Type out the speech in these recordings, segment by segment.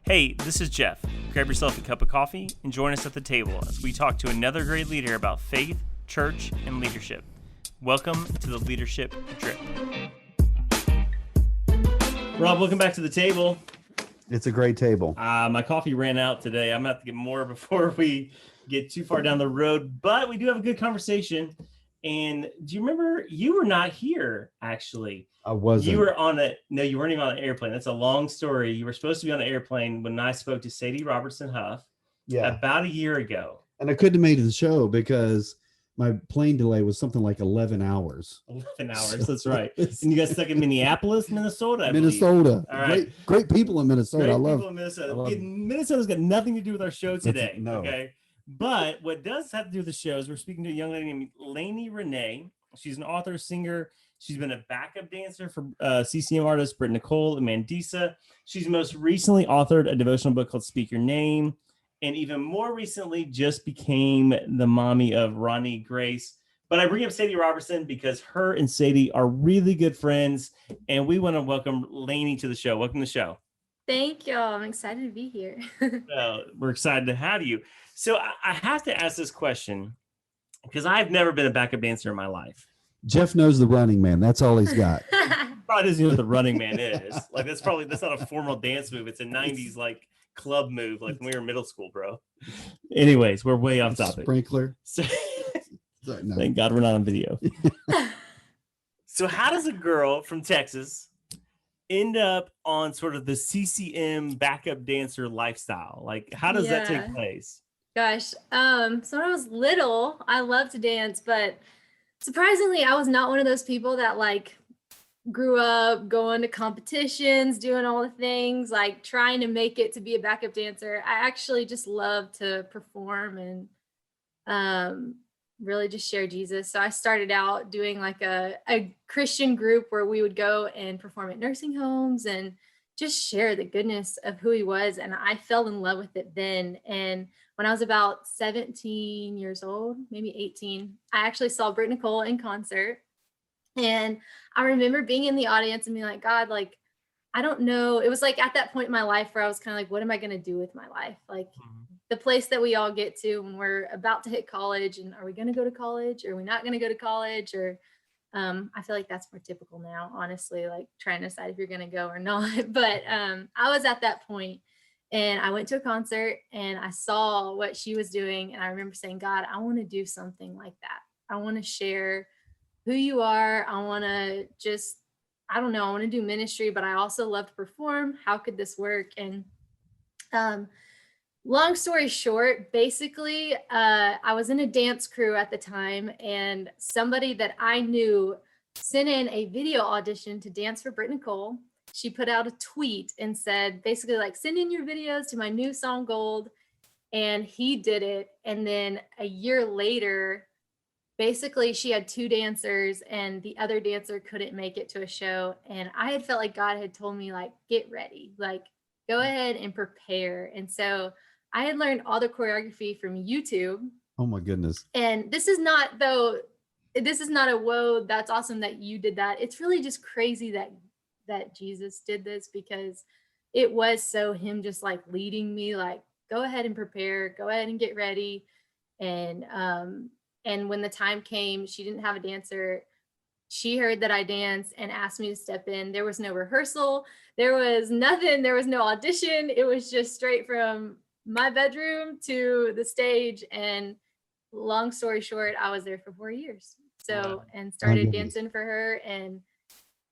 Hey, this is Jeff. Grab yourself a cup of coffee and join us at the table as we talk to another great leader about faith, church, and leadership. Welcome to the Leadership Drip. Rob, welcome back to the table. It's a great table. My coffee ran out today. I'm going to have to get more before we get too far down the road, but we do have a good conversation. And do you remember, you were not here, actually. I wasn't. You were you weren't even on an airplane. That's a long story. You were supposed to be on an airplane when I spoke to Sadie Robertson Huff about a year ago. And I couldn't have made the show because my plane delay was something like 11 hours. 11 hours, that's right. And you got stuck in Minneapolis, Minnesota, I Minnesota. All right. Great people in Minnesota. Minnesota's got nothing to do with our show today. No. Okay. But what does have to do with the show is we're speaking to a young lady named Laney Rene. She's an author, singer. She's been a backup dancer for CCM artists Britt Nicole and Mandisa. She's most recently authored a devotional book called Speak Your Name. And even more recently just became the mommy of Ronnie Grace. But I bring up Sadie Robertson because her and Sadie are really good friends. And we want to welcome Laney to the show. Welcome to the show. Thank y'all. I'm excited to be here. We're excited to have you. So I have to ask this question because I've never been a backup dancer in my life. Jeff knows the Running Man. That's all he's got. Probably doesn't know what the Running Man is. Like that's not a formal dance move. It's a 90s like club move, like when we were in middle school, bro. Anyways, we're way off topic. Sprinkler. So, thank God we're not on video. So how does a girl from Texas end up on sort of the CCM backup dancer lifestyle? Like how does that take place? Gosh, so when I was little, I loved to dance, but surprisingly, I was not one of those people that like grew up going to competitions, doing all the things, like trying to make it to be a backup dancer. I actually just love to perform and really just share Jesus. So I started out doing like a Christian group where we would go and perform at nursing homes and just share the goodness of who he was. And I fell in love with it then. And when I was about 17 years old, maybe 18, I actually saw Britt Nicole in concert. And I remember being in the audience and being like, God, like, I don't know. It was like at that point in my life where I was kind of like, what am I going to do with my life? Like the place that we all get to when we're about to hit college, and are we going to go to college? Or are we not going to go to college? Or I feel like that's more typical now, honestly, like trying to decide if you're going to go or not. But I was at that point and I went to a concert and I saw what she was doing. And I remember saying, God, I want to do something like that. I want to share who you are. I want to just, I don't know, I want to do ministry, but I also love to perform. How could this work? And long story short, basically, I was in a dance crew at the time, and somebody that I knew sent in a video audition to dance for Britt Nicole. She put out a tweet and said, basically like, send in your videos to my new song Gold. And he did it. And then a year later, basically she had two dancers and the other dancer couldn't make it to a show. And I had felt like God had told me, like, get ready, like, go ahead and prepare. And so I had learned all the choreography from YouTube. Oh my goodness. And this is not a whoa, that's awesome that you did that. It's really just crazy that Jesus did this, because it was so him just like leading me, like, go ahead and prepare, go ahead and get ready. And when the time came, she didn't have a dancer. She heard that I danced and asked me to step in. There was no rehearsal. There was nothing. There was no audition. It was just straight from my bedroom to the stage. And long story short, I was there for 4 years. So, and started dancing for her and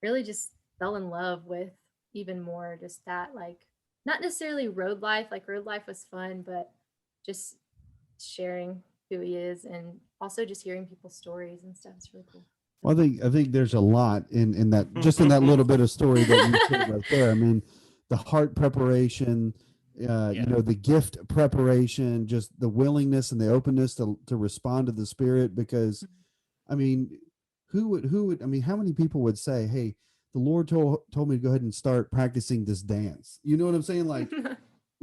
really just fell in love with even more just that, like, not necessarily road life. Like road life was fun, but just sharing who he is and also just hearing people's stories and stuff. It's really cool. Well, I think there's a lot in that, just in that little bit of story that you said right there. I mean, the heart preparation, you know, the gift preparation, just the willingness and the openness to respond to the Spirit. Because, I mean, who would, I mean, how many people would say, hey, the Lord told me to go ahead and start practicing this dance? You know what I'm saying? Like,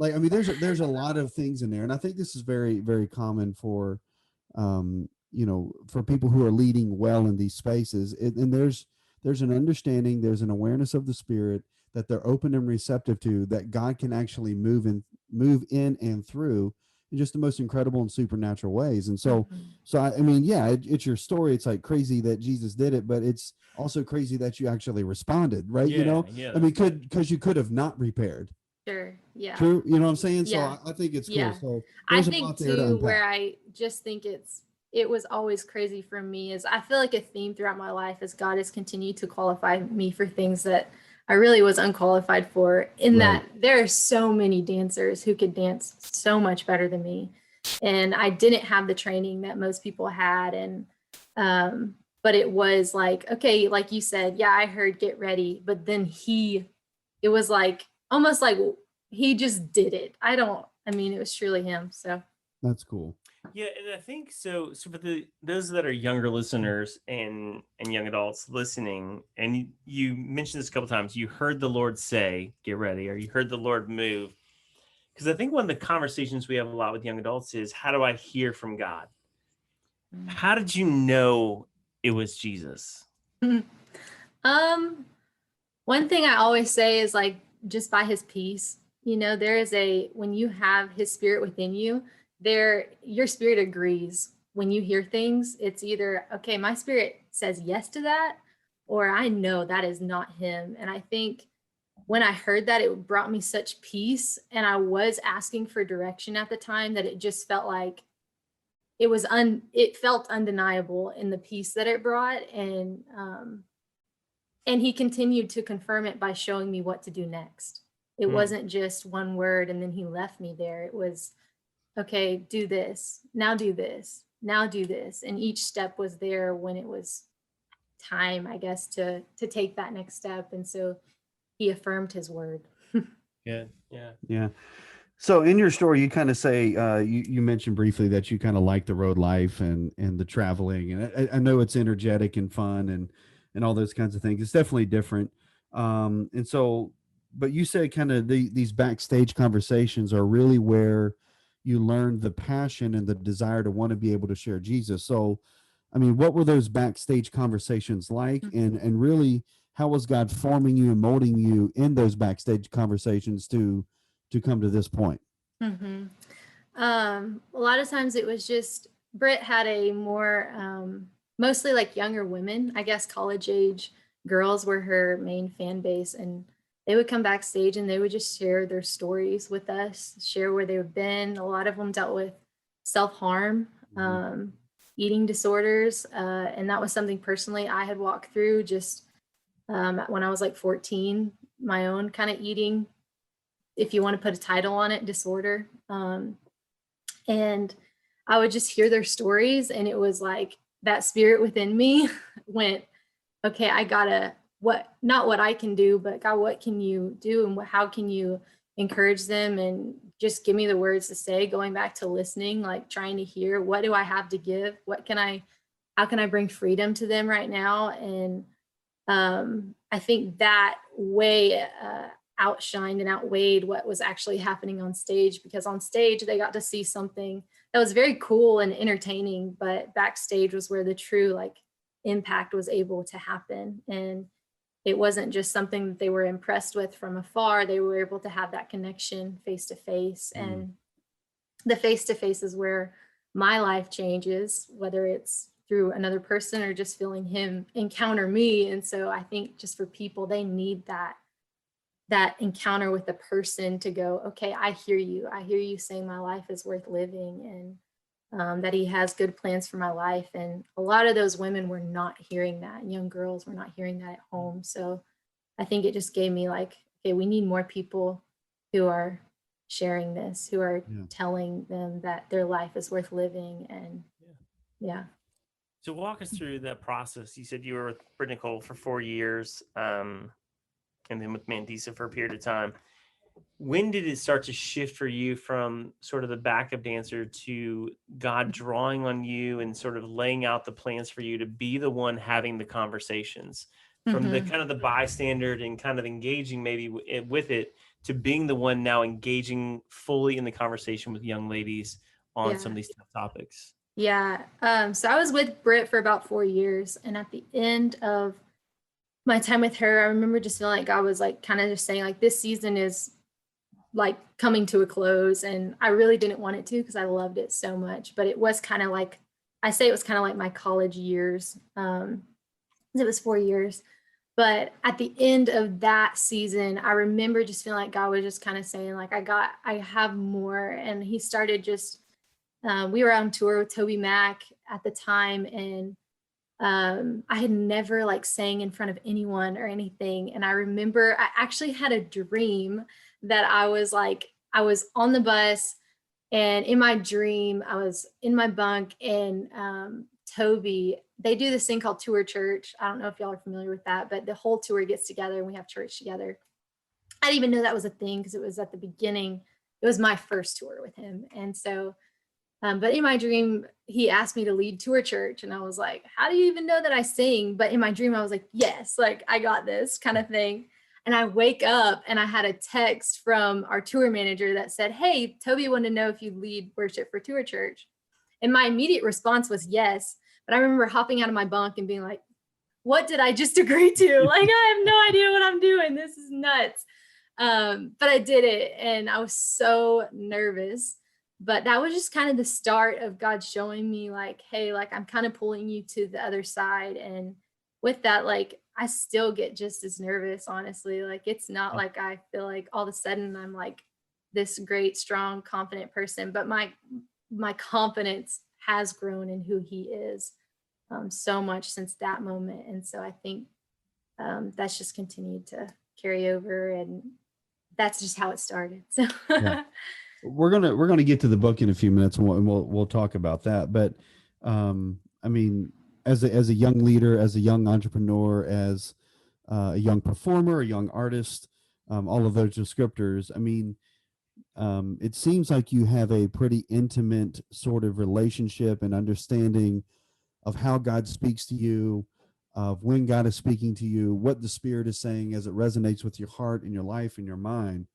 I mean, there's a lot of things in there. And I think this is very, very common for, you know, for people who are leading well in these spaces. And there's there's an understanding, there's an awareness of the Spirit that they're open and receptive to, that God can actually move in and through in just the most incredible and supernatural ways. And so, I mean, yeah, it's your story. It's like crazy that Jesus did it, but it's also crazy that you actually responded, right? Yeah, you know, yeah, I mean, because you could have not repaired. Sure. Yeah. True. You know what I'm saying? So Yeah. I think it's cool. Yeah. So I there's a think lot there to too, where unpack. I just think it was always crazy for me is I feel like a theme throughout my life is God has continued to qualify me for things that I really was unqualified for, in Right. that there are so many dancers who could dance so much better than me. And I didn't have the training that most people had. And but it was like, okay, like you said, yeah, I heard get ready, but then it was like almost like he just did it. I mean, it was truly him. So That's cool. yeah. And I think so. So for those that are younger listeners and young adults listening, and you mentioned this a couple times, you heard the Lord say, "Get ready," or you heard the Lord move. Because I think one of the conversations we have a lot with young adults is, how do I hear from God? How did you know it was Jesus? um one thing I always say is like, just by his peace. You know, when you have his spirit within you, your spirit agrees. When you hear things, it's either, okay, my spirit says yes to that, or I know that is not him. And I think when I heard that, it brought me such peace. And I was asking for direction at the time, that it just felt like it felt undeniable in the peace that it brought. And he continued to confirm it by showing me what to do next. It wasn't just one word and then he left me there. It was, okay, do this, now do this, now do this. And each step was there when it was time, I guess, to take that next step. And so he affirmed his word. Good. Yeah. Yeah. So in your story, you kind of say, you mentioned briefly that you kind of like the road life and the traveling, and I know it's energetic and fun and all those kinds of things. It's definitely different. And so, but you said kind of these backstage conversations are really where you learn the passion and the desire to want to be able to share Jesus. So, I mean, what were those backstage conversations like, and really, how was God forming you and molding you in those backstage conversations to come to this point? Mm-hmm. A lot of times it was just, Britt had a more, mostly like younger women, I guess college age girls were her main fan base. And they would come backstage and they would just share their stories with us, share where they've been. A lot of them dealt with self-harm, eating disorders. And that was something personally I had walked through just when I was like 14, my own kind of eating, if you want to put a title on it, disorder. And I would just hear their stories, and it was like that spirit within me went, okay, I gotta, not what I can do, but God, what can you do? And how can you encourage them? And just give me the words to say, going back to listening, like trying to hear, what do I have to give? How can I bring freedom to them right now? And I think that way outshined and outweighed what was actually happening on stage, because on stage they got to see something that was very cool and entertaining, but backstage was where the true like impact was able to happen. And it wasn't just something that they were impressed with from afar. They were able to have that connection face to face. And the face to face is where my life changes, whether it's through another person or just feeling him encounter me. And so I think just for people, they need that encounter with a person to go, okay, I hear you saying my life is worth living, and that he has good plans for my life. And a lot of those women were not hearing that. Young girls were not hearing that at home. So I think it just gave me like, okay, we need more people who are sharing this, who are telling them that their life is worth living. And yeah. So walk us through that process. You said you were with Britt Nicole for 4 years, and then with Mandisa for a period of time. When did it start to shift for you from sort of the backup dancer to God drawing on you and sort of laying out the plans for you to be the one having the conversations, from the kind of the bystander and kind of engaging maybe with it, to being the one now engaging fully in the conversation with young ladies on some of these tough topics? Yeah. So I was with Britt for about 4 years. And at the end of my time with her, I remember just feeling like God was like kind of just saying like this season is like coming to a close, and I really didn't want it to because I loved it so much, but it was kind of like, I say it was kind of like my college years. It was 4 years, but at the end of that season, I remember just feeling like God was just kind of saying like, I have more. And he started just, we were on tour with Toby Mac at the time, and I had never like sang in front of anyone or anything. And I remember I actually had a dream that I was on the bus, and in my dream, I was in my bunk, and Toby, they do this thing called tour church. I don't know if y'all are familiar with that, but the whole tour gets together and we have church together. I didn't even know that was a thing because it was at the beginning. It was my first tour with him. And so but in my dream, he asked me to lead tour church. And I was like, how do you even know that I sing? But in my dream, I was like, yes, like I got this kind of thing. And I wake up and I had a text from our tour manager that said, hey, Toby wanted to know if you'd lead worship for tour church. And my immediate response was yes. But I remember hopping out of my bunk and being like, what did I just agree to? Like, I have no idea what I'm doing. This is nuts. But I did it, and I was so nervous. But that was just kind of the start of God showing me like, hey, like I'm kind of pulling you to the other side. And with that, like I still get just as nervous, honestly. Like it's not like I feel like all of a sudden I'm like this great, strong, confident person, but my confidence has grown in who he is so much since that moment. And so I think that's just continued to carry over, and that's just how it started. So Yeah. We're gonna get to the book in a few minutes, and we'll talk about that. But I mean, as a young leader, as a young entrepreneur, as a young performer, a young artist, all of those descriptors. I mean, it seems like you have a pretty intimate sort of relationship and understanding of how God speaks to you, of when God is speaking to you, what the Spirit is saying as it resonates with your heart and your life and your mind.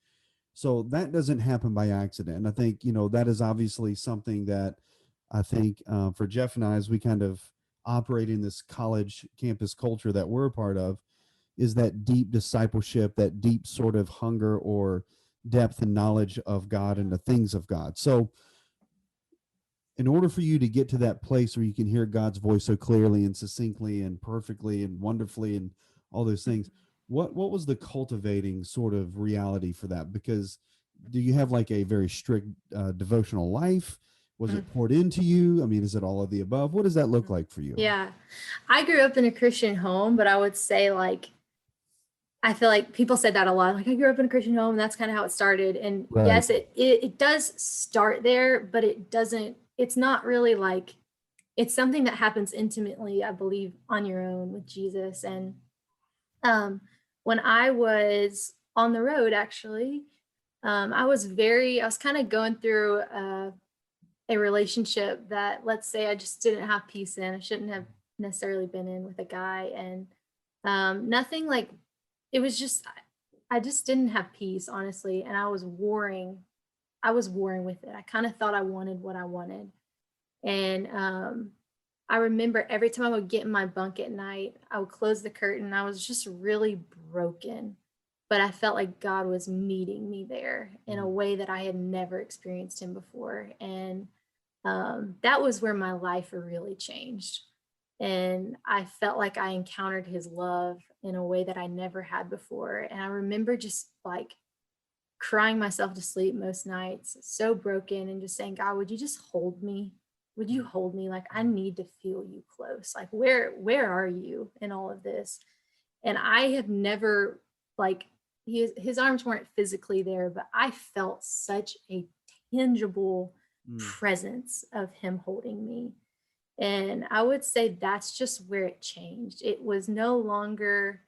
So that doesn't happen by accident. And I think, that is obviously something that I think for Jeff and I, as we kind of operate in this college campus culture that we're a part of, is that deep discipleship, that deep sort of hunger or depth and knowledge of God and the things of God. So in order for you to get to that place where you can hear God's voice so clearly and succinctly and perfectly and wonderfully and all those things, what was the cultivating sort of reality for that? Because do you have like a very strict devotional life? Was it poured into you? I mean, is it all of the above? What does that look like for you? Yeah, I grew up in a Christian home, but I would say like, I feel like people said that a lot. Like I grew up in a Christian home, and that's kind of how it started. And Right. yes, it does start there, but it doesn't, it's not really like, it's something that happens intimately, I believe, on your own with Jesus. And when I was on the road, actually, I was kind of going through a relationship that, let's say, I just didn't have peace in. I shouldn't have necessarily been in with a guy. And nothing like, it was just, I just didn't have peace, honestly. And I was warring with it. I kind of thought I wanted what I wanted. And I remember every time I would get in my bunk at night, I would close the curtain. I was just really broken, but I felt like God was meeting me there in a way that I had never experienced him before. And that was where my life really changed. And I felt like I encountered his love in a way that I never had before. And I remember just like crying myself to sleep most nights, so broken, and just saying, God, would you just hold me? Would you hold me? Like, I need to feel you close. Like, where are you in all of this? And I have never, like, his arms weren't physically there, but I felt such a tangible presence of him holding me. And I would say that's just where it changed. It was no longer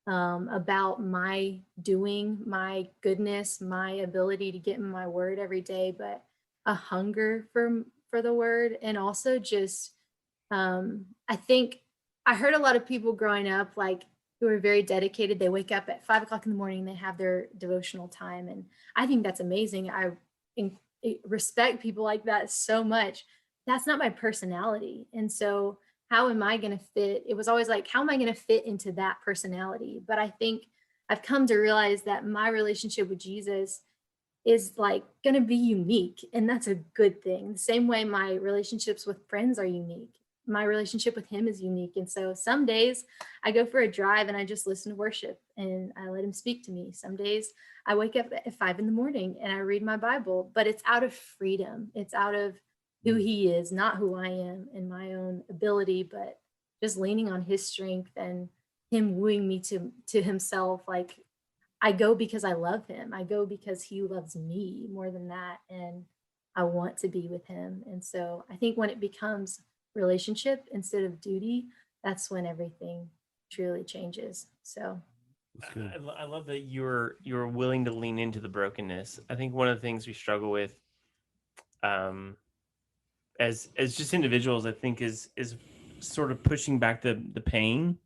about my doing, my goodness, my ability to get in my word every day, but a hunger for the word. And also just, I think I heard a lot of people growing up, like who are very dedicated. They wake up at 5 o'clock in the morning, they have their devotional time. And I think that's amazing. I respect people like that so much. That's not my personality. And so how am I going to fit? It was always like, how am I going to fit into that personality? But I think I've come to realize that my relationship with Jesus is like going to be unique, and that's a good thing. The same way my relationships with friends are unique, my relationship with him is unique. And so some days I go for a drive and I just listen to worship and I let him speak to me. Some days I wake up at 5 a.m. and I read my Bible, but it's out of freedom. It's out of who he is, not who I am and my own ability, but just leaning on his strength and him wooing me to himself. Like, I go because I love him. I go because he loves me more than that. And I want to be with him. And so I think when it becomes relationship instead of duty, that's when everything truly changes. So I love that you're willing to lean into the brokenness. I think one of the things we struggle with, as just individuals, I think is sort of pushing back the pain,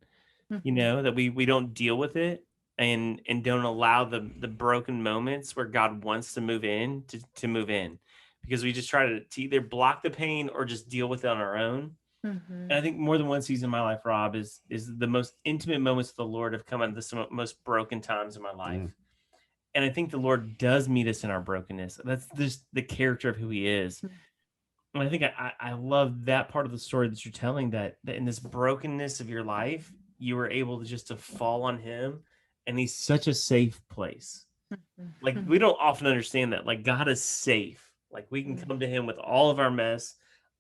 you know, that we don't deal with it and don't allow the broken moments where God wants to move in to move in, because we just try to either block the pain or just deal with it on our own. And I think more than one season in my life, Rob, is the most intimate moments of the Lord have come at the most broken times in my life. And I think the Lord does meet us in our brokenness. That's just the character of who he is. And I think I love that part of the story that you're telling, that in this brokenness of your life, you were able to fall on him, and he's such a safe place. Like, we don't often understand that. Like, God is safe. Like, we can come to him with all of our mess,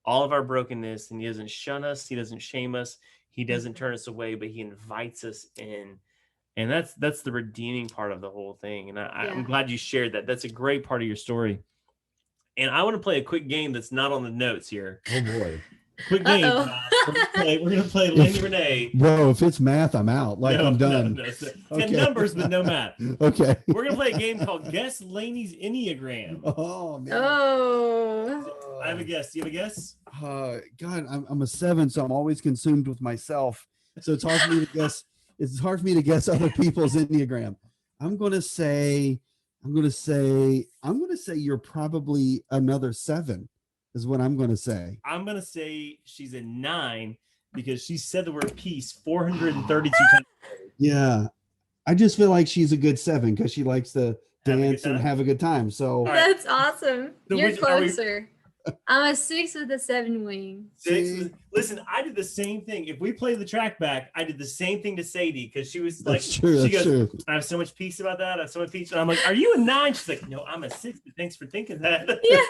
all of our brokenness, and he doesn't shun us. He doesn't shame us. He doesn't turn us away, but he invites us in. And that's the redeeming part of the whole thing. And I'm glad you shared that. That's a great part of your story. And I want to play a quick game that's not on the notes here. Oh boy. Quick game. We're gonna play Laney Rene. Bro, if it's math, I'm out. Like, I'm done. No. It's got numbers, but no math. Okay. We're gonna play a game called Guess Laney's Enneagram. Oh man. Oh. I have a guess. Do you have a guess? God, I'm a 7, so I'm always consumed with myself. So it's hard for me to guess. It's hard for me to guess other people's Enneagram. I'm gonna say you're probably another 7, is what I'm gonna say. I'm gonna say she's a 9 because she said the word peace 432 times. Yeah, I just feel like she's a good 7 because she likes to dance and have a good time. So that's awesome. So you're closer. I'm a 6 with a 7 wing. 6. Listen, I did the same thing. If we play the track back, I did the same thing to Sadie, because she was like, she goes, I have so much peace about that. I have so much peace. And I'm like, are you a 9? She's like, no, I'm a 6. But thanks for thinking that. Yeah.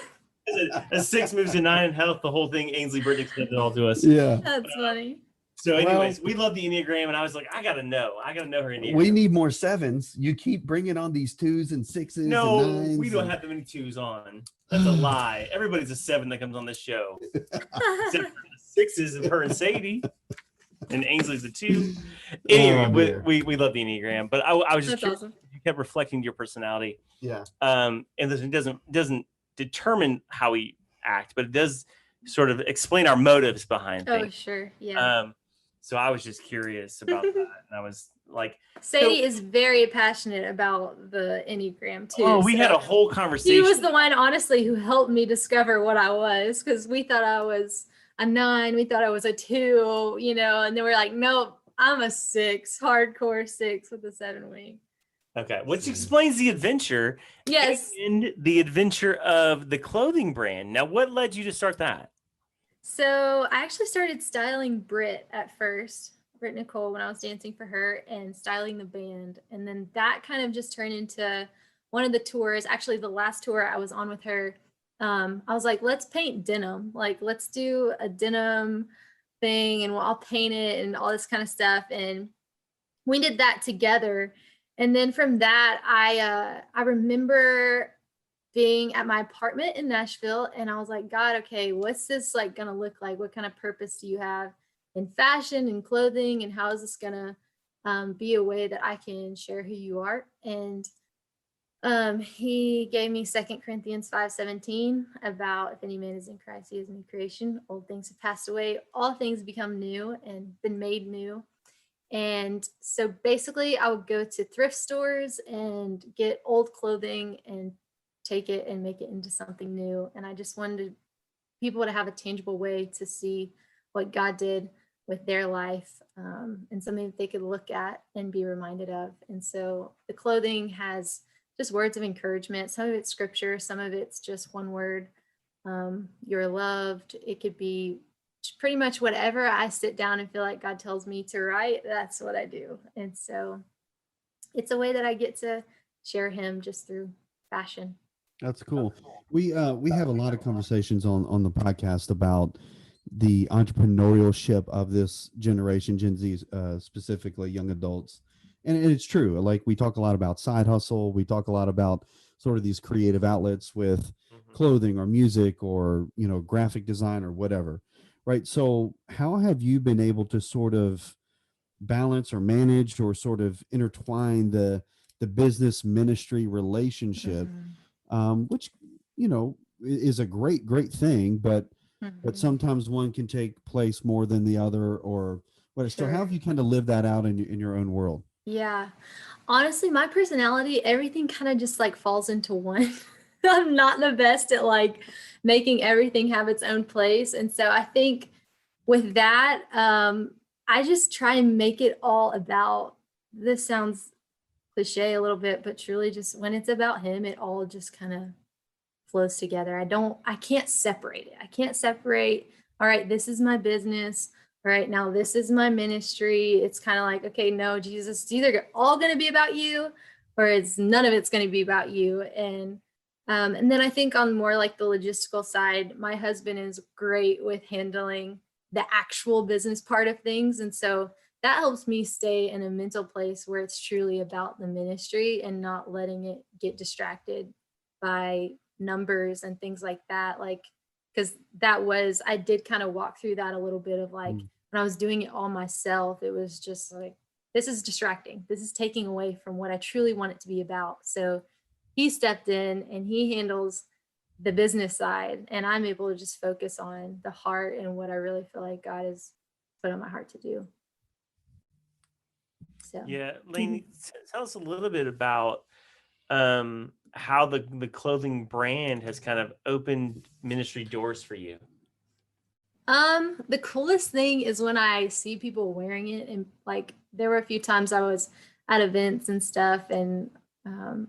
A 6 moves to 9 in health. The whole thing, Ainsley Britt explained it all to us. Yeah. That's funny. So anyways, we love the Enneagram, and I was like, I gotta know her Enneagram. We need more 7s. You keep bringing on these 2s and 6s. No, and 9s. we don't have that many 2s on. That's a lie. Everybody's a 7 that comes on this show. Except for the 6s of her and Sadie. And Ainsley's a 2. Anyway, we love the Enneagram. But I was just curious. Awesome. You kept reflecting your personality. Yeah. And this doesn't determine how we act, but it does sort of explain our motives behind things. Oh, sure. Yeah. So I was just curious about that. And I was like, Sadie is very passionate about the Enneagram too. Oh, we had a whole conversation. He was the one, honestly, who helped me discover what I was, because we thought I was a 9. We thought I was a 2, you know, and then we're like, nope, I'm a 6, hardcore 6 with a 7 wing. Okay, which explains the adventure. Yes. And the adventure of the clothing brand. Now, what led you to start that? So I actually started styling Britt at first, Britt Nicole, when I was dancing for her and styling the band. And then that kind of just turned into one of the tours. Actually, the last tour I was on with her, I was like, let's paint denim. Like, let's do a denim thing and I'll paint it and all this kind of stuff. And we did that together. And then from that, I remember being at my apartment in Nashville, and I was like, God, okay, what's this like gonna look like? What kind of purpose do you have in fashion and clothing, and how is this gonna be a way that I can share who you are? And he gave me 2 Corinthians 5:17 about, if any man is in Christ, he is a new creation. Old things have passed away, all things become new and been made new. And so basically I would go to thrift stores and get old clothing and take it and make it into something new. And I just wanted people to have a tangible way to see what God did with their life, and something that they could look at and be reminded of. And so the clothing has just words of encouragement. Some of it's scripture, some of it's just one word. You're loved. It could be pretty much whatever I sit down and feel like God tells me to write, that's what I do. And so it's a way that I get to share him just through fashion. That's cool. We have a lot of conversations on the podcast about the entrepreneurship of this generation, Gen Z, specifically young adults. And it's true. Like, we talk a lot about side hustle. We talk a lot about sort of these creative outlets with clothing or music or, graphic design or whatever. Right. So how have you been able to sort of balance or manage or sort of intertwine the business ministry relationship, which, is a great thing, but sometimes one can take place more than the other, or what? So how have you kind of lived that out in your own world? Yeah. Honestly, my personality, everything kind of just like falls into one. I'm not the best at like making everything have its own place. And so I think with that, I just try and make it all about, this sounds cliche a little bit, but truly just when it's about him, it all just kind of flows together. I can't separate it. I can't separate, all right, this is my business. All right, now this is my ministry. It's kind of like, okay, no, Jesus, it's either all going to be about you or it's none of it's going to be about you. And then I think on more like the logistical side, my husband is great with handling the actual business part of things. And so that helps me stay in a mental place where it's truly about the ministry and not letting it get distracted by numbers and things like that. Like, because I did kind of walk through that a little bit of like, when I was doing it all myself, it was just like, this is distracting. This is taking away from what I truly want it to be about. So he stepped in and he handles the business side, and I'm able to just focus on the heart and what I really feel like God has put on my heart to do. So yeah, Laney, tell us a little bit about how the clothing brand has kind of opened ministry doors for you. The coolest thing is when I see people wearing it, and like there were a few times I was at events and stuff, and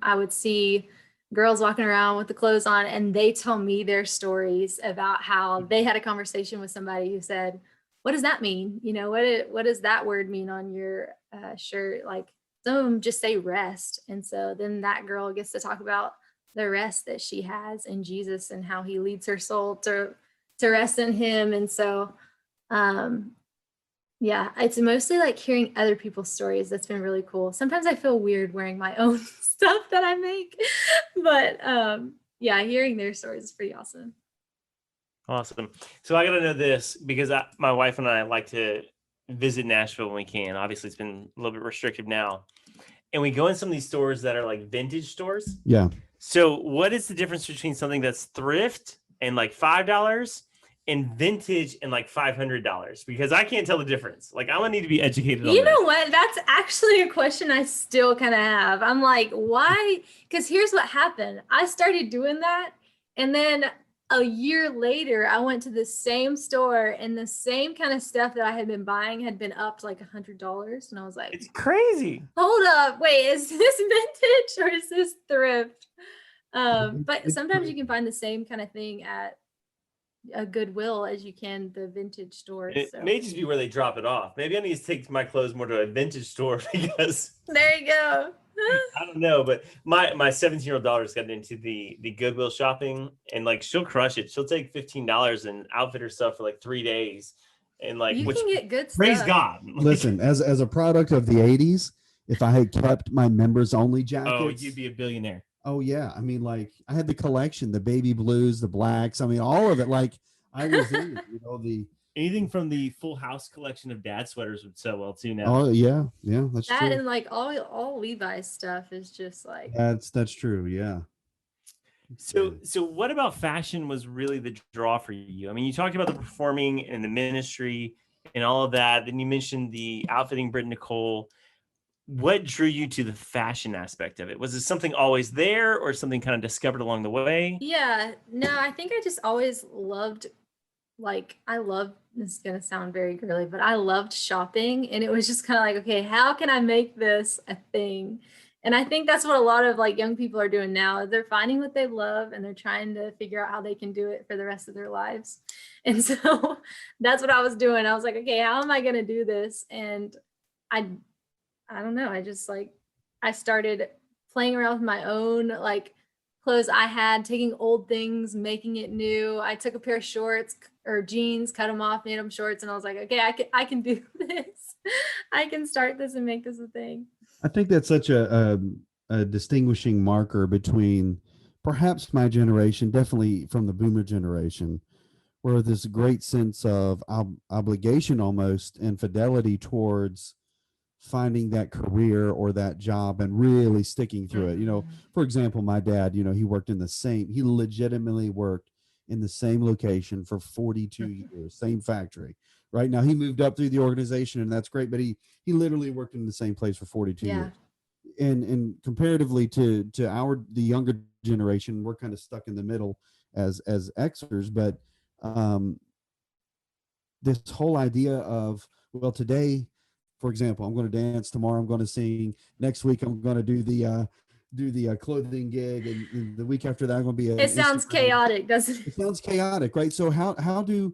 I would see girls walking around with the clothes on, and they tell me their stories about how they had a conversation with somebody who said, what does that mean? What does that word mean on your shirt? Like, some of them just say rest. And so then that girl gets to talk about the rest that she has in Jesus and how he leads her soul to rest in him. And so, yeah, it's mostly like hearing other people's stories. That's been really cool. Sometimes I feel weird wearing my own stuff that I make, but yeah, hearing their stories is pretty awesome. Awesome. So I got to know this because my wife and I like to visit Nashville when we can. Obviously, it's been a little bit restrictive now. And we go in some of these stores that are like vintage stores. Yeah. So what is the difference between something that's thrift and like $5 and vintage and like $500? Because I can't tell the difference. Like, I'm gonna need to be educated on You know this. what? That's actually a question I still kind of have. I'm like, why? Because here's what happened. I started doing that, and then a year later, I went to the same store, and the same kind of stuff that I had been buying had been up to like $100. And I was like, It's crazy. hold up, wait, is this vintage or is this thrift? But sometimes you can find the same kind of thing at a Goodwill as you can the vintage store. It may just be where they drop it off. Maybe I need to take my clothes more to a vintage store because there you go. I don't know, but my 17-year-old daughter's gotten into the Goodwill shopping, and like she'll crush it. She'll take $15 and outfit herself for like 3 days, and like You can get good praise stuff. God. Listen, as a product of the 80s, if I had kept my members only jackets, Oh, you'd be a billionaire. Oh yeah, I mean, like, I had the collection, the baby blues, the blacks. I mean, all of it. Like, I was in it, the anything from the Full House collection of dad sweaters would sell well too now. Oh yeah, that's that true. And like all Levi's stuff is just like That's true. Yeah. So what about fashion was really the draw for you? I mean, you talked about the performing and the ministry and all of that. Then you mentioned the outfitting Britt Nicole. What drew you to the fashion aspect of it? Was it something always there or something kind of discovered along the way? Yeah, no, I think I just always loved, like, I love this is going to sound very girly, but I loved shopping. And it was just kind of like, okay, how can I make this a thing? And I think that's what a lot of like young people are doing now. They're finding what they love and they're trying to figure out how they can do it for the rest of their lives. And so that's what I was doing. I was like, okay, how am I going to do this? And I don't know. I just like, I started playing around with my own like clothes I had, taking old things, making it new. I took a pair of shorts or jeans, cut them off, made them shorts. And I was like, okay, I can do this. I can start this and make this a thing. I think that's such a distinguishing marker between perhaps my generation, definitely from the boomer generation, where there's a great sense of obligation almost and fidelity towards finding that career or that job and really sticking through it. You know, for example, my dad, you know, he legitimately worked in the same location for 42 years, same factory. Right now, he moved up through the organization, and that's great. But he literally worked in the same place for 42 years. And comparatively to the younger generation, we're kind of stuck in the middle as Xers. But this whole idea of, well, today, for example, I'm going to dance, tomorrow I'm going to sing, next week I'm going to do the clothing gig, and the week after that I'm going to be it sounds Instagram. Chaotic, doesn't it? It sounds chaotic, right? So how do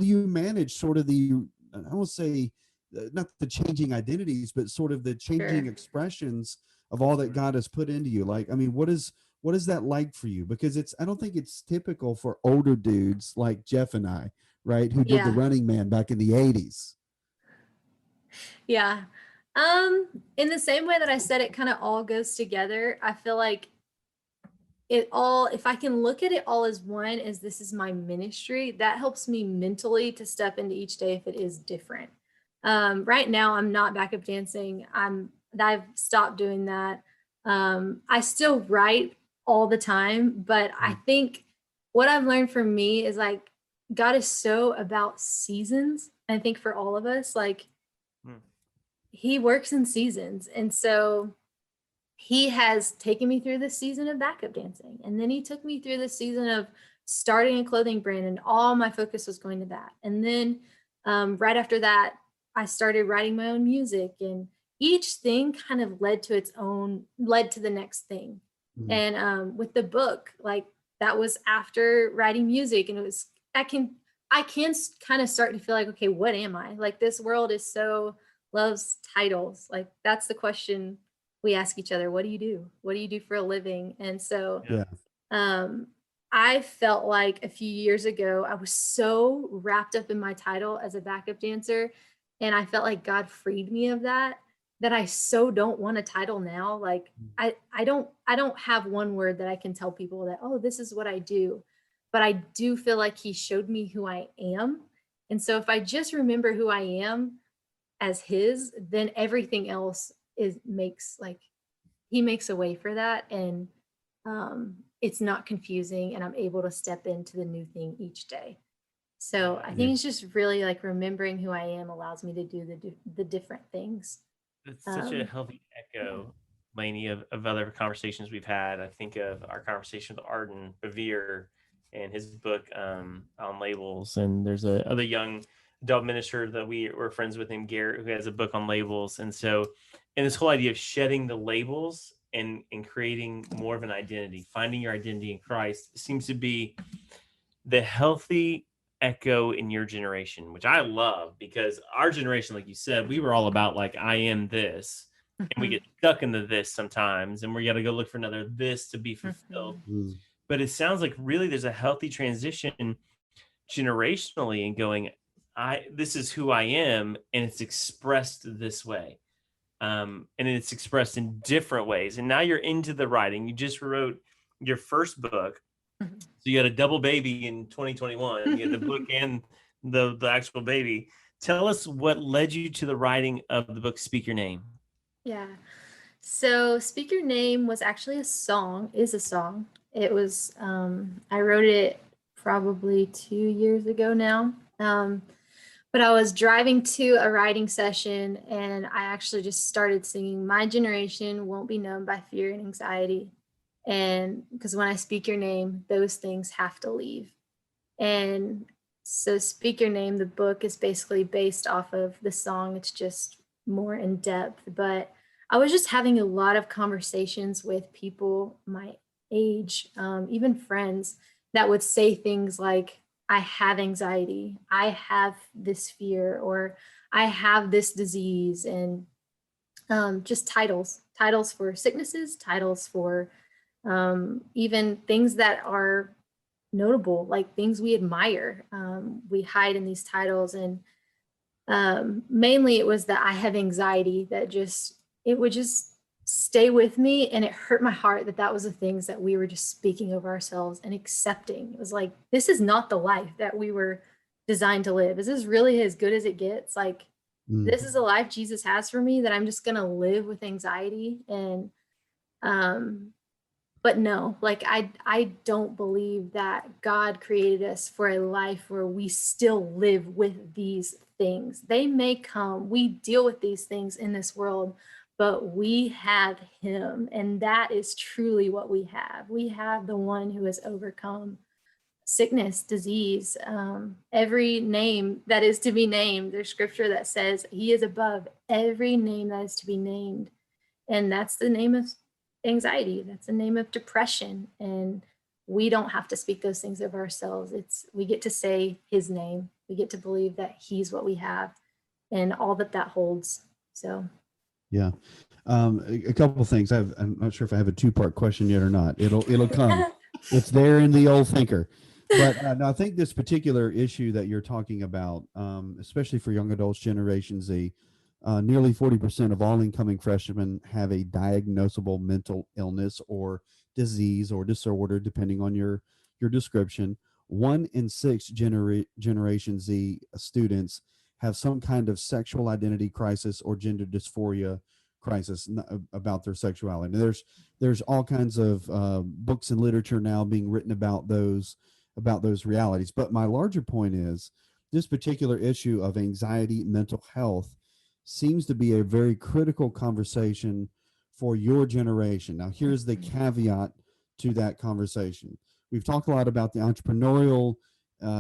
you manage sort of I won't say not the changing identities, but sort of the changing expressions of all that God has put into you? Like, I mean, what is that like for you? Because I don't think it's typical for older dudes like Jeff and I, right, who did the Running Man back in the 80s. Yeah. In the same way that I said, it kind of all goes together. I feel like if I can look at it all as one, as this is my ministry, that helps me mentally to step into each day if it is different. Right now I'm not backup dancing. I've stopped doing that. I still write all the time, but I think what I've learned from me is like, God is so about seasons. I think for all of us, like he works in seasons. And so he has taken me through this season of backup dancing. And then he took me through this season of starting a clothing brand, and all my focus was going to that. And then right after that, I started writing my own music, and each thing kind of led to the next thing. And with the book, like that was after writing music. And it was, I can kind of start to feel like, okay, what am I? Like this world loves titles. Like that's the question we ask each other. What do you do? What do you do for a living? And so I felt like a few years ago, I was so wrapped up in my title as a backup dancer. And I felt like God freed me of that I so don't want a title now. Like I don't have one word that I can tell people that, oh, this is what I do. But I do feel like he showed me who I am. And so if I just remember who I am as his, then everything else makes a way for that. And it's not confusing, and I'm able to step into the new thing each day. So I think it's just really like remembering who I am allows me to do the different things. It's such a healthy echo, Laney, of other conversations we've had. I think of our conversation with Arden Bevere and his book on labels. And there's a other young adult minister that we're friends with named Garrett, who has a book on labels. And this whole idea of shedding the labels and creating more of an identity, finding your identity in Christ, seems to be the healthy echo in your generation, which I love, because our generation, like you said, we were all about like, I am this, and we get stuck into this sometimes, and we got to go look for another this to be fulfilled. But it sounds like really there's a healthy transition generationally in going, this is who I am, and it's expressed this way. And it's expressed in different ways. And now you're into the writing. You just wrote your first book. So you had a double baby in 2021. You had the book and the actual baby. Tell us what led you to the writing of the book, Speak Your Name. Yeah. So Speak Your Name was actually is a song. It was, I wrote it probably 2 years ago now. But I was driving to a writing session, and I actually just started singing, "My generation won't be known by fear and anxiety." And because when I speak your name, those things have to leave. And So Speak Your Name, the book, is basically based off of the song. It's just more in depth. But I was just having a lot of conversations with people my age, even friends, that would say things like, I have anxiety, I have this fear, or I have this disease, and just titles for sicknesses, titles for even things that are notable, like things we admire. We hide in these titles, and mainly it was that I have anxiety that it would just stay with me, and it hurt my heart that that was the things that we were just speaking over ourselves and accepting. It was like, this is not the life that we were designed to live. Is this really as good as it gets? Like, Mm. this is a life Jesus has for me, that I'm just gonna live with anxiety. And um but no, like I don't believe that God created us for a life where we still live with these things. They may come, we deal with these things in this world, but we have him, and that is truly what we have. We have the one who has overcome sickness, disease, every name that is to be named. There's scripture that says he is above every name that is to be named. And that's the name of anxiety. That's the name of depression. And we don't have to speak those things of ourselves. We get to say his name. We get to believe that he's what we have and all that that holds. So Yeah. A couple of things. I'm not sure if I have a two-part question yet or not. It'll come. It's there in the old thinker. But no, I think this particular issue that you're talking about, especially for young adults, Generation Z, nearly 40% of all incoming freshmen have a diagnosable mental illness or disease or disorder, depending on your description. 1 in 6 Generation Z students have some kind of sexual identity crisis or gender dysphoria crisis about their sexuality. There's all kinds of books and literature now being written about those realities. But my larger point is this particular issue of anxiety, mental health seems to be a very critical conversation for your generation. Now, here's the caveat to that conversation. We've talked a lot about the entrepreneurial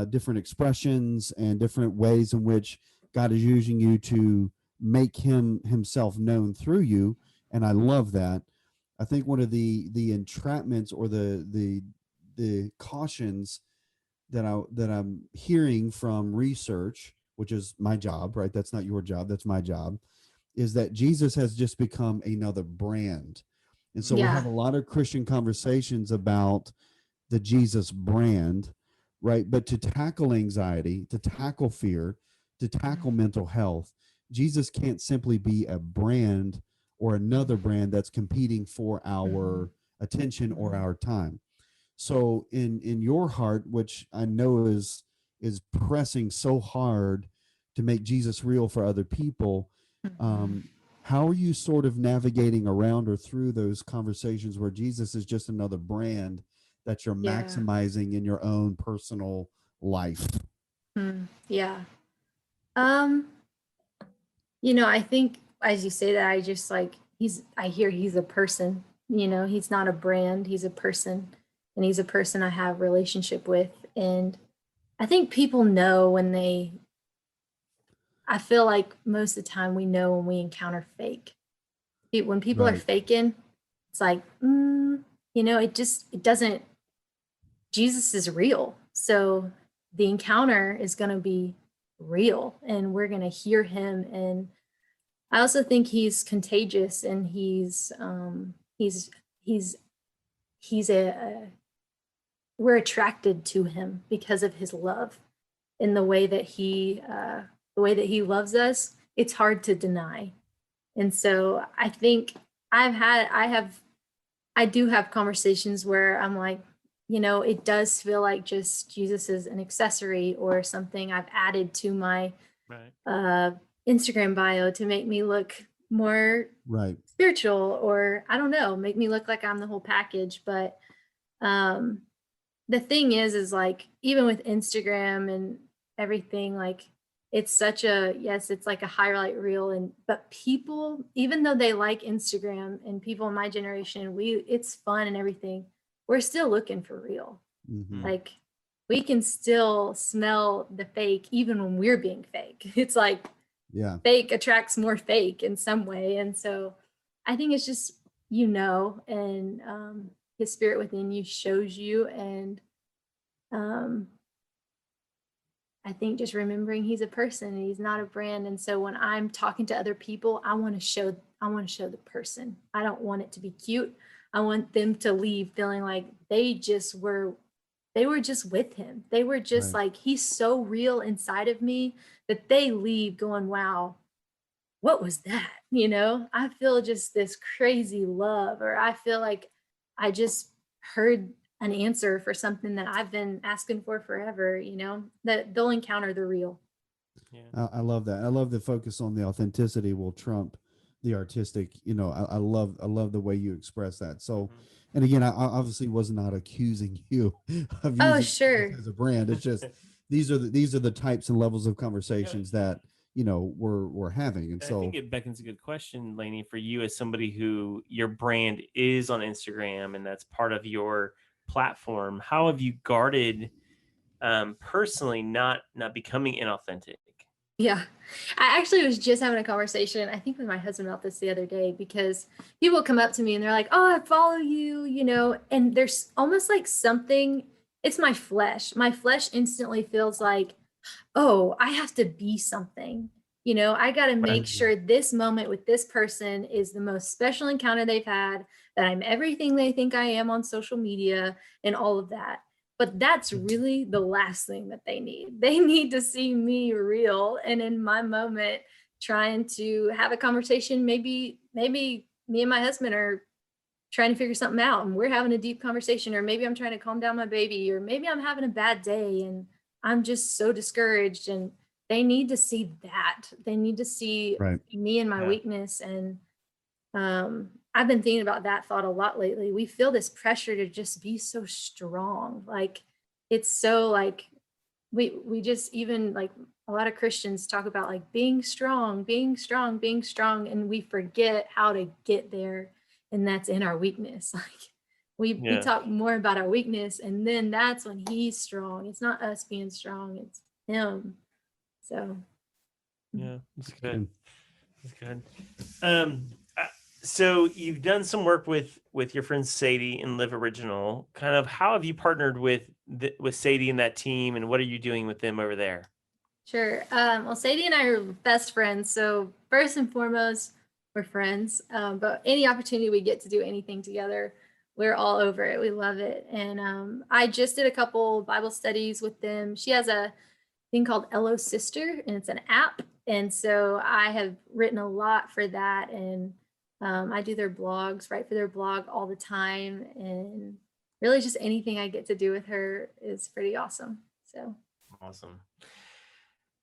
different expressions and different ways in which God is using you to make himself known through you, and I love that. I think one of the entrapments or the cautions that I'm hearing from research, which is my job, right? That's not your job, that's my job, is that Jesus has just become another brand. And so we yeah. have a lot of Christian conversations about the Jesus brand, right? But to tackle anxiety, to tackle fear, to tackle mental health, Jesus can't simply be a brand or another brand that's competing for our attention or our time. So in your heart, which I know is pressing so hard to make Jesus real for other people, how are you sort of navigating around or through those conversations where Jesus is just another brand that you're Yeah. maximizing in your own personal life? Yeah. I think as you say that, I just like, I hear he's a person, he's not a brand, he's a person, and he's a person I have relationship with. And I think people know I feel like most of the time we know when we encounter fake. When people are Right. faking, it's like, it doesn't, Jesus is real. So the encounter is going to be real, and we're going to hear him. And I also think he's contagious, and he's we're attracted to him because of his love, in the way that he loves us. It's hard to deny. And so I think I do have conversations where I'm like, it does feel like just Jesus is an accessory or something I've added to my Right. Instagram bio to make me look more Right. spiritual, or I don't know, make me look like I'm the whole package. But the thing is like, even with Instagram and everything, like, it's it's like a highlight reel. But people, even though they like Instagram, and people in my generation, it's fun and everything, we're still looking for real. Mm-hmm. Like, we can still smell the fake even when we're being fake. It's like Yeah. fake attracts more fake in some way. And so I think it's just, and his spirit within you shows you. And um, I think just remembering he's a person and he's not a brand. And so when I'm talking to other people, I want to show the person. I don't want it to be cute. I want them to leave feeling like they were just with him. They were just Right. like, he's so real inside of me, that they leave going, wow, what was that? I feel just this crazy love, or I feel like I just heard an answer for something that I've been asking for forever, that they'll encounter the real. Yeah. I love that. I love the focus on the authenticity will trump the artistic. I love the way you express that. So, and again, I obviously was not accusing you of Oh, using sure. this as a brand. It's just these are the types and levels of conversations that we're having. And I so think it beckons a good question, Laney, for you as somebody who your brand is on Instagram and that's part of your platform. How have you guarded personally not becoming inauthentic? Yeah. I actually was just having a conversation, I think with my husband about this the other day, because people come up to me and they're like, oh, I follow you, and there's almost like something, it's my flesh. My flesh instantly feels like, oh, I have to be something. I got to make sure this moment with this person is the most special encounter they've had, that I'm everything they think I am on social media and all of that. But that's really the last thing that they need. They need to see me real. And in my moment, trying to have a conversation, maybe me and my husband are trying to figure something out and we're having a deep conversation, or maybe I'm trying to calm down my baby, or maybe I'm having a bad day and I'm just so discouraged, and they need to see that. They need to see right. me and my weakness. And I've been thinking about that thought a lot lately. We feel this pressure to just be so strong. Like, it's so like we just, even like a lot of Christians talk about like being strong, being strong, being strong, and we forget how to get there. And that's in our weakness. Like we talk more about our weakness, and then that's when he's strong. It's not us being strong, it's him. So yeah, that's good. That's good. So you've done some work with your friend Sadie and Live Original. Kind of, how have you partnered with Sadie and that team, and what are you doing with them over there? Sure. Well, Sadie and I are best friends. So first and foremost, we're friends. But any opportunity we get to do anything together, we're all over it. We love it. And I just did a couple Bible studies with them. She has a thing called Hello Sister, and it's an app. And so I have written a lot for that. And I do their blogs, write for their blog all the time. And really just anything I get to do with her is pretty awesome. So awesome.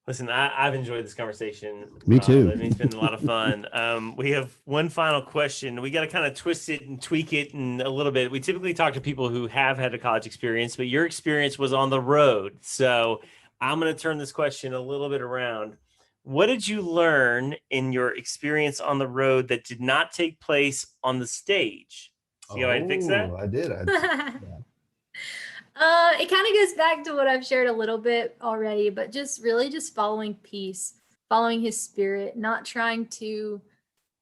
Listen, I've enjoyed this conversation. Me too. It's been a lot of fun. We have one final question. We got to kind of twist it and tweak it a little bit. We typically talk to people who have had a college experience, but your experience was on the road. So I'm going to turn this question a little bit around. What did you learn in your experience on the road that did not take place on the stage? See how I fix that? I did. It kind of goes back to what I've shared a little bit already, but just really just following peace, following his spirit, not trying to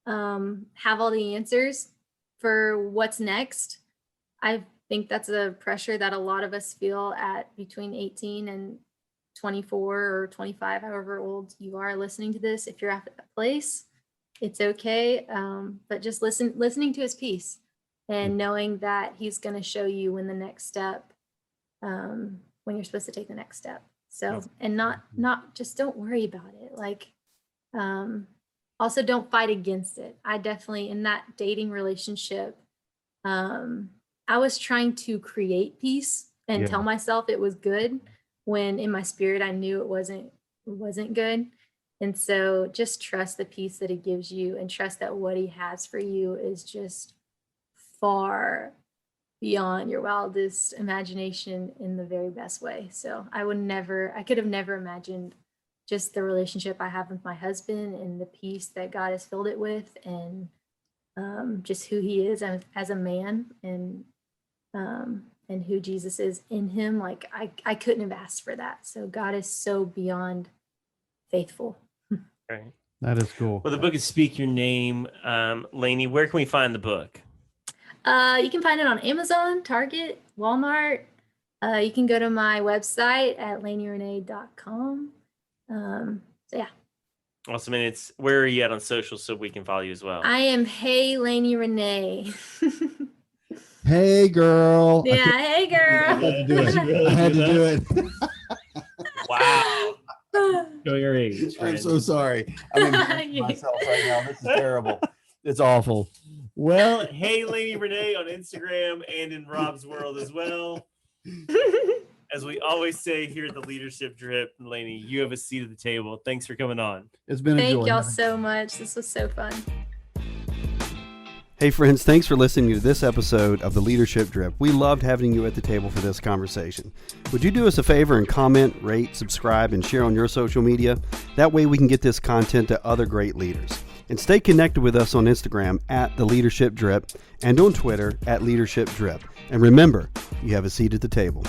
have all the answers for what's next. I think that's a pressure that a lot of us feel at between 18 and 24 or 25, however old you are listening to this. If you're at that place, it's okay. But just listening to his peace and knowing that he's going to show you when the next step, when you're supposed to take the next step. So, and not just don't worry about it. Like, also don't fight against it. I definitely, in that dating relationship, I was trying to create peace and tell myself it was good, when in my spirit I knew it wasn't good. And so just trust the peace that he gives you, and trust that what he has for you is just far beyond your wildest imagination in the very best way. So I could have never imagined just the relationship I have with my husband and the peace that God has filled it with, and just who he is as a man. And and who Jesus is in him. Like I couldn't have asked for that. So God is so beyond faithful. Right. That is cool. Well, the book is Speak Your Name. Laney, where can we find the book? You can find it on Amazon, Target, Walmart. You can go to my website at laneyrene.com. So yeah. Awesome. And where are you at on social so we can follow you as well? I am Hey Laney Rene. Hey, girl. Yeah, hey girl. I had to do it. Wow. Show your age. I'm friend. so sorry. I'm embarrassing myself right now. This is terrible. It's awful. Well, hey, Laney Rene on Instagram and in Rob's world as well. As we always say here at the Leadership Drip, Laney, you have a seat at the table. Thanks for coming on. It's been a Thank joy. y'all so much. This was so fun. Hey friends, thanks for listening to this episode of the Leadership Drip. We loved having you at the table for this conversation. Would you do us a favor and comment, rate, subscribe, and share on your social media? That way we can get this content to other great leaders. And stay connected with us on Instagram at The Leadership Drip and on Twitter at Leadership Drip. And remember, you have a seat at the table.